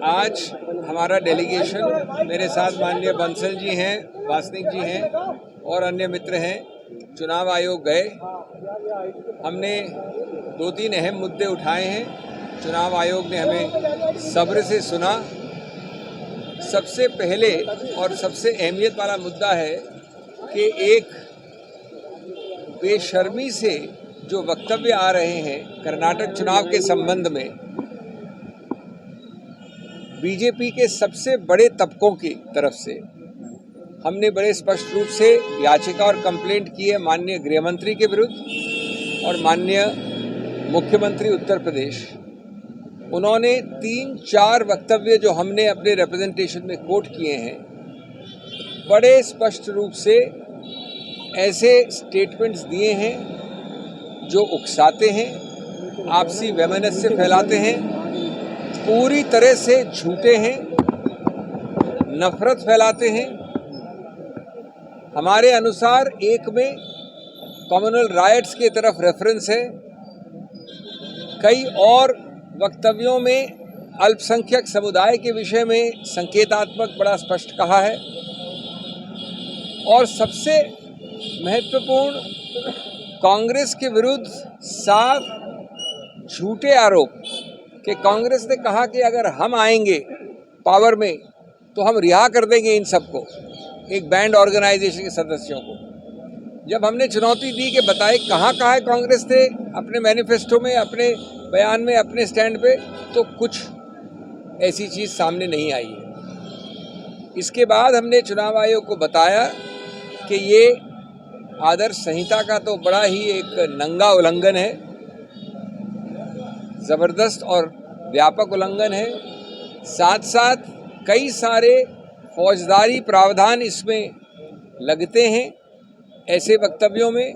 आज हमारा डेलीगेशन मेरे साथ माननीय बंसल जी हैं, वासनिक जी हैं और अन्य मित्र हैं, चुनाव आयोग गए। हमने 2-3 अहम मुद्दे उठाए हैं। चुनाव आयोग ने हमें सब्र से सुना। सबसे पहले और सबसे अहमियत वाला मुद्दा है कि एक बेशर्मी से जो वक्तव्य आ रहे हैं कर्नाटक चुनाव के संबंध में, बीजेपी के सबसे बड़े तबकों की तरफ से हमने बड़े स्पष्ट रूप से याचिका और कंप्लेंट की है माननीय गृह मंत्री के विरुद्ध और माननीय मुख्यमंत्री उत्तर प्रदेश। उन्होंने 3-4 वक्तव्य जो हमने अपने रिप्रेजेंटेशन में कोट किए हैं, बड़े स्पष्ट रूप से ऐसे स्टेटमेंट्स दिए हैं जो उकसाते हैं, आपसी वैमनस्य फैलाते हैं, पूरी तरह से झूठे हैं, नफरत फैलाते हैं। हमारे अनुसार एक में कम्युनल राइट्स की तरफ रेफरेंस है, कई और वक्तव्यों में अल्पसंख्यक समुदाय के विषय में संकेतात्मक बड़ा स्पष्ट कहा है और सबसे महत्वपूर्ण कांग्रेस के विरुद्ध साफ झूठे आरोप कि कांग्रेस ने कहा कि अगर हम आएंगे पावर में तो हम रिहा कर देंगे इन सबको, एक बैंड ऑर्गेनाइजेशन के सदस्यों को। जब हमने चुनौती दी कि बताए कहाँ है कांग्रेस थे अपने मैनिफेस्टो में, अपने बयान में, अपने स्टैंड पे, तो कुछ ऐसी चीज़ सामने नहीं आई है। इसके बाद हमने चुनाव आयोग को बताया कि ये आदर्श संहिता का तो बड़ा ही एक नंगा उल्लंघन है, ज़बरदस्त और व्यापक उल्लंघन है। साथ साथ कई सारे फौजदारी प्रावधान इसमें लगते हैं ऐसे वक्तव्यों में।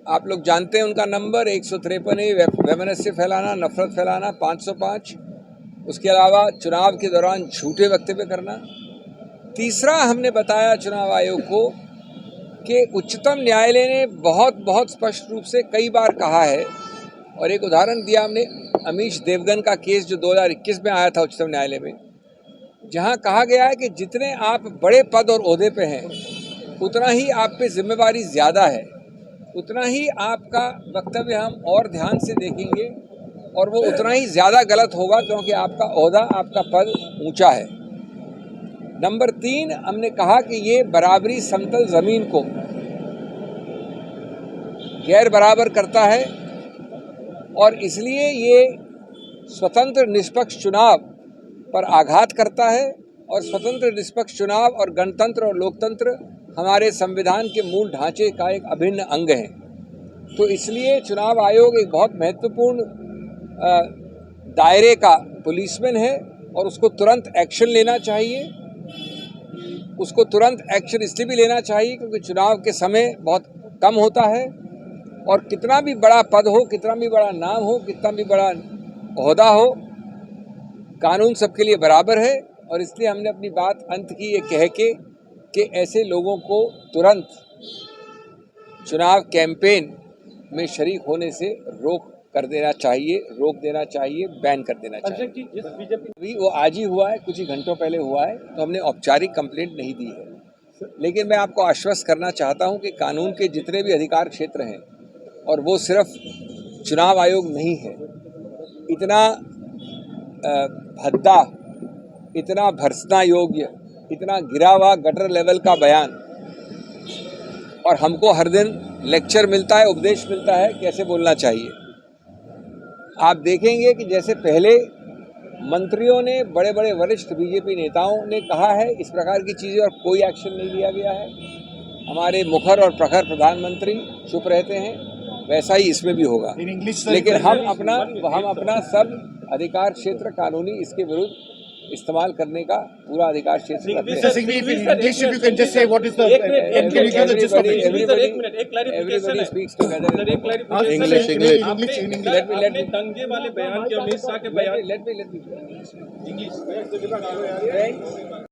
आप लोग जानते हैं उनका नंबर 153 है, वैमनस्य फैलाना, नफरत फैलाना, 505। उसके अलावा चुनाव के दौरान झूठे वक्तव्य करना। तीसरा हमने बताया चुनाव आयोग को कि उच्चतम न्यायालय ने बहुत स्पष्ट रूप से कई बार कहा है, और एक उदाहरण दिया हमने अमीश देवगन का केस जो 2021 में आया था उच्चतम न्यायालय में, जहां कहा गया है कि जितने आप बड़े पद और ओहदे पे हैं उतना ही आप पे जिम्मेवारी ज़्यादा है, उतना ही आपका वक्तव्य हम और ध्यान से देखेंगे और वो उतना ही ज़्यादा गलत होगा क्योंकि आपका ओहदा, आपका पद ऊंचा है। नंबर 3 हमने कहा कि ये बराबरी समतल ज़मीन को गैर बराबर करता है और इसलिए ये स्वतंत्र निष्पक्ष चुनाव पर आघात करता है और स्वतंत्र निष्पक्ष चुनाव और गणतंत्र और लोकतंत्र हमारे संविधान के मूल ढांचे का एक अभिन्न अंग है। तो इसलिए चुनाव आयोग एक बहुत महत्वपूर्ण दायरे का पुलिसमैन है और उसको तुरंत एक्शन लेना चाहिए। उसको तुरंत एक्शन इसलिए भी लेना चाहिए क्योंकि चुनाव के समय बहुत कम होता है और कितना भी बड़ा पद हो, कितना भी बड़ा नाम हो, कितना भी बड़ा ओहदा हो, कानून सबके लिए बराबर है। और इसलिए हमने अपनी बात अंत की ये कह के कि ऐसे लोगों को तुरंत चुनाव कैंपेन में शरीक होने से रोक देना चाहिए, बैन कर देना चाहिए। अभी वो आज ही हुआ है, कुछ ही घंटों पहले हुआ है, तो हमने औपचारिक कंप्लेंट नहीं दी है। लेकिन मैं आपको आश्वस्त करना चाहता हूं कि कानून के जितने भी अधिकार क्षेत्र हैं, और वो सिर्फ चुनाव आयोग नहीं है, इतना भद्दा, इतना भर्त्सना योग्य, इतना गिरा हुआ गटर लेवल का बयान, और हमको हर दिन लेक्चर मिलता है, उपदेश मिलता है कैसे बोलना चाहिए। आप देखेंगे कि जैसे पहले मंत्रियों ने, बड़े बड़े वरिष्ठ बीजेपी नेताओं ने कहा है इस प्रकार की चीज़ें और कोई एक्शन नहीं लिया गया है, हमारे मुखर और प्रखर प्रधानमंत्री चुप रहते हैं, वैसा ही इसमें भी होगा। लेकिन हम अपना सब अधिकार क्षेत्र कानूनी इसके विरुद्ध इस्तेमाल करने का पूरा अधिकार क्षेत्र रखते हैं। Everybody speaks together. आपने दंगे वाले बयान के अमित शाह के बयान let me